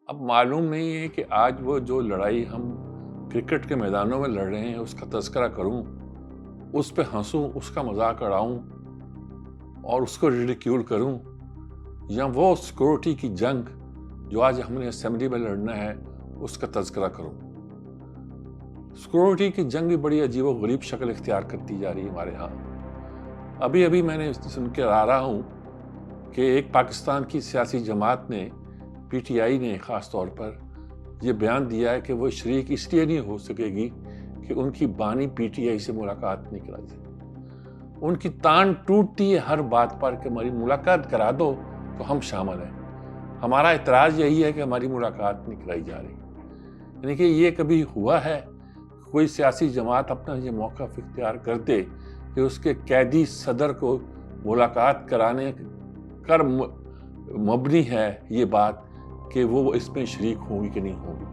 اب معلوم نہیں ہے کہ آج وہ جو لڑائی ہم کرکٹ کے میدانوں میں لڑ رہے ہیں اس کا تذکرہ کروں، اس پہ ہنسوں، اس کا مذاق اڑاؤں اور اس کو ریڈیکیول کروں، یا وہ سیکورٹی کی جنگ جو آج ہم نے اسمبلی میں لڑنا ہے اس کا تذکرہ کروں۔ سیکورٹی کی جنگ بھی بڑی عجیب و غریب شکل اختیار کرتی جا رہی ہے ہمارے ہاں۔ ابھی میں سن کے آ رہا ہوں کہ ایک پاکستان کی سیاسی جماعت نے، پی ٹی آئی نے خاص طور پر یہ بیان دیا ہے کہ وہ شریک اس لیے نہیں ہو سکے گی کہ ان کی بانی پی ٹی آئی سے ملاقات نہیں کرائی جائے۔ ان کی تان ٹوٹتی ہے ہر بات پر کہ ہماری ملاقات کرا دو تو ہم شامل ہیں۔ ہمارا اعتراض یہی ہے کہ ہماری ملاقات نہیں کرائی جا رہی۔ یعنی کہ یہ کبھی ہوا ہے کوئی سیاسی جماعت اپنا یہ موقف اختیار کر دے کہ اس کے قیدی صدر کو ملاقات کرانے کر مبنی ہے یہ بات کہ وہ اس میں شریک ہوں گی کہ نہیں ہوں گی۔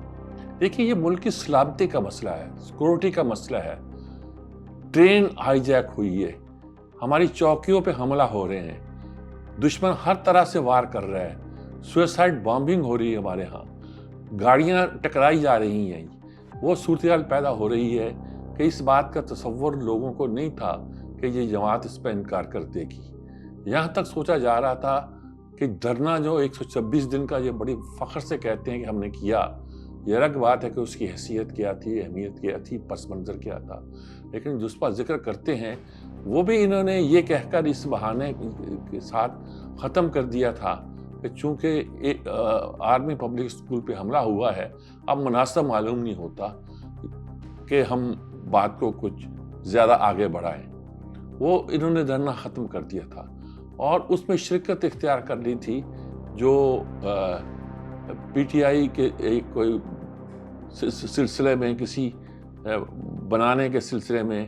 دیکھیے، یہ ملک کی سلامتی کا مسئلہ ہے، سیکورٹی کا مسئلہ ہے۔ ٹرین ہائی جیک ہوئی ہے، ہماری چوکیوں پہ حملہ ہو رہے ہیں، دشمن ہر طرح سے وار کر رہا ہے، سوئسائڈ بامبنگ ہو رہی ہے ہمارے ہاں، گاڑیاں ٹکرائی جا رہی ہیں۔ وہ صورتحال پیدا ہو رہی ہے کہ اس بات کا تصور لوگوں کو نہیں تھا کہ یہ جماعت اس پہ انکار کر دے گی۔ یہاں تک سوچا جا رہا تھا کہ دھرنا جو 126 دن کا یہ بڑی فخر سے کہتے ہیں کہ ہم نے کیا، یہ الگ بات ہے کہ اس کی حیثیت کیا تھی، اہمیت کیا تھی، پس منظر کیا تھا، لیکن جس پر ذکر کرتے ہیں وہ بھی انہوں نے یہ کہہ کر اس بہانے کے ساتھ ختم کر دیا تھا کہ چونکہ ایک آرمی پبلک اسکول پہ حملہ ہوا ہے، اب مناسب معلوم نہیں ہوتا کہ ہم بات کو کچھ زیادہ آگے بڑھائیں۔ وہ انہوں نے دھرنا ختم کر دیا تھا اور اس میں شرکت اختیار کر لی تھی جو پی ٹی آئی کے ایک کوئی سلسلے میں، کسی بنانے کے سلسلے میں،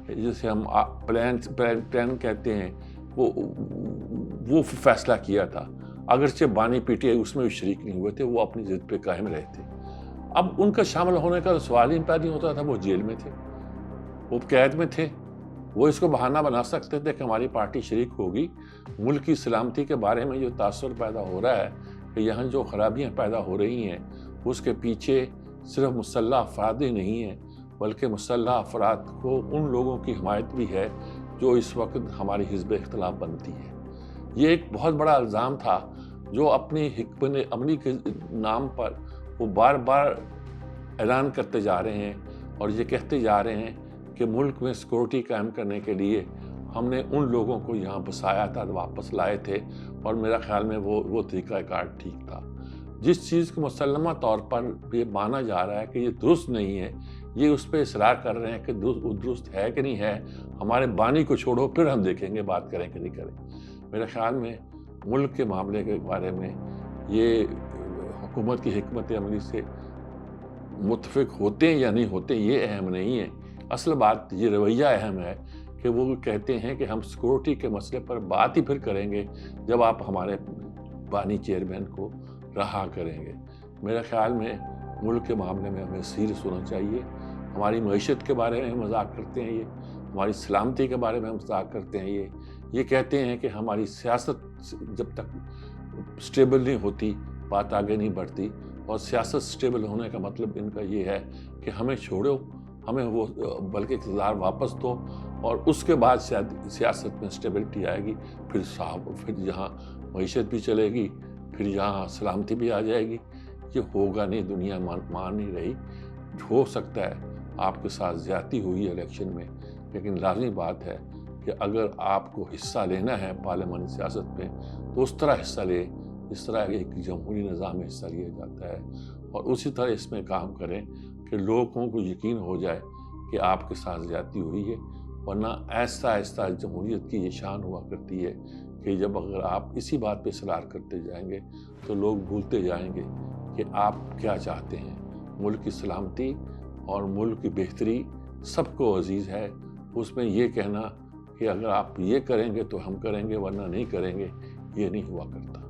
جسے ہم پلان کہتے ہیں، وہ فیصلہ کیا تھا۔ اگرچہ بانی پی ٹی آئی اس میں بھی شریک نہیں ہوئے تھے، وہ اپنی ضد پہ قائم رہے تھے۔ اب ان کا شامل ہونے کا سوال ہی پیدا نہیں ہوتا تھا، وہ جیل میں تھے، وہ قید میں تھے۔ وہ اس کو بہانہ بنا سکتے تھے کہ ہماری پارٹی شریک ہوگی۔ ملک کی سلامتی کے بارے میں جو تاثر پیدا ہو رہا ہے کہ یہاں جو خرابیاں پیدا ہو رہی ہیں اس کے پیچھے صرف مسلح افراد ہی نہیں ہیں، بلکہ مسلح افراد کو ان لوگوں کی حمایت بھی ہے جو اس وقت ہماری حزب اختلاف بنتی ہے۔ یہ ایک بہت بڑا الزام تھا جو اپنی حکمت عملی کے نام پر وہ بار بار اعلان کرتے جا رہے ہیں اور یہ کہتے جا رہے ہیں کہ ملک میں سیکورٹی قائم کرنے کے لیے ہم نے ان لوگوں کو یہاں بسایا تھا، واپس لائے تھے، اور میرا خیال میں وہ طریقہ کار ٹھیک تھا۔ جس چیز کو مسلمہ طور پر یہ مانا جا رہا ہے کہ یہ درست نہیں ہے، یہ اس پہ اصرار کر رہے ہیں کہ درست ہے کہ نہیں ہے، ہمارے بانی کو چھوڑو پھر ہم دیکھیں گے بات کریں کہ نہیں کریں۔ میرے خیال میں ملک کے معاملے کے بارے میں یہ حکومت کی حکمت عملی سے متفق ہوتے ہیں یا نہیں ہوتے یہ اہم نہیں ہے، اصل بات یہ رویہ اہم ہے کہ وہ کہتے ہیں کہ ہم سیکورٹی کے مسئلے پر بات ہی پھر کریں گے جب آپ ہمارے بانی چیئرمین کو رہا کریں گے۔ میرے خیال میں ملک کے معاملے میں ہمیں سیریس ہونا چاہیے۔ ہماری معیشت کے بارے میں مذاق کرتے ہیں، یہ ہماری سلامتی کے بارے میں مذاق کرتے ہیں، یہ کہتے ہیں کہ ہماری سیاست جب تک سٹیبل نہیں ہوتی بات آگے نہیں بڑھتی، اور سیاست سٹیبل ہونے کا مطلب ان کا یہ ہے کہ ہمیں چھوڑو، ہمیں وہ بلکہ اقتدار واپس دو، اور اس کے بعد سیاست میں سٹیبلٹی آئے گی، پھر یہاں معیشت بھی چلے گی، پھر یہاں سلامتی بھی آ جائے گی۔ یہ ہوگا نہیں، دنیا مان نہیں رہی۔ ہو سکتا ہے آپ کے ساتھ زیادتی ہوئی الیکشن میں، لیکن لازمی بات ہے کہ اگر آپ کو حصہ لینا ہے پارلیمانی سیاست میں تو اس طرح حصہ لے اس طرح ایک جمہوری نظام میں حصہ لیا جاتا ہے، اور اسی طرح اس میں کام کریں کہ لوگوں کو یقین ہو جائے کہ آپ کے ساتھ زیادتی ہوئی ہے، ورنہ آہستہ آہستہ جمہوریت کی یہ شان ہوا کرتی ہے کہ جب اگر آپ اسی بات پہ اصرار کرتے جائیں گے تو لوگ بھولتے جائیں گے کہ آپ کیا چاہتے ہیں۔ ملک کی سلامتی اور ملک کی بہتری سب کو عزیز ہے، اس میں یہ کہنا کہ اگر آپ یہ کریں گے تو ہم کریں گے ورنہ نہیں کریں گے، یہ نہیں ہوا کرتا۔